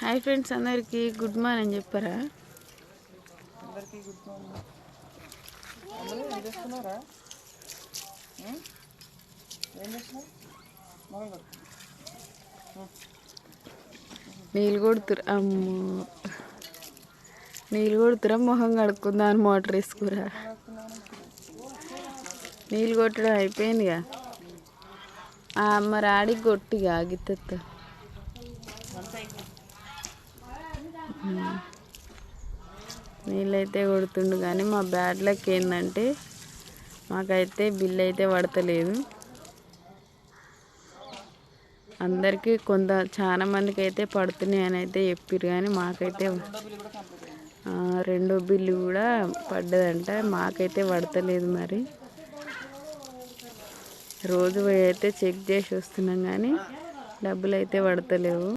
Hi friends, అందరికీ good morning చెప్పరా? అందరికీ గుడ్ మార్నింగ్. అందరూ ఏం చేస్తున్నారా? ఏం చేస్తున్నారు? మొదలు పెట్టు. నీళ్ళు కొడుతురు. అమ్మో, నీళ్ళు కొడుతురా? మొహం కడుక్కుందా అని మోటార్ వేసుకురా? నీళ్ళు కొట్టడం అయిపోయిందిగా. మరి ఆడికి కొట్టిగా గిత్తెత్త. నీళ్ళైతే కొడుతుండు కానీ మా బ్యాడ్ లక్ ఏంటంటే మాకైతే బిల్ అయితే పడతలేదు. అందరికీ చాలా మందికి అయితే పడుతున్నాయి అని అయితే చెప్పారు, కానీ మాకైతే రెండో బిల్లు కూడా పడ్డదంట. మాకైతే పడతలేదు. మరి రోజు అయితే చెక్ చేసి వస్తున్నాం కానీ డబ్బులు అయితే పడతలేవు.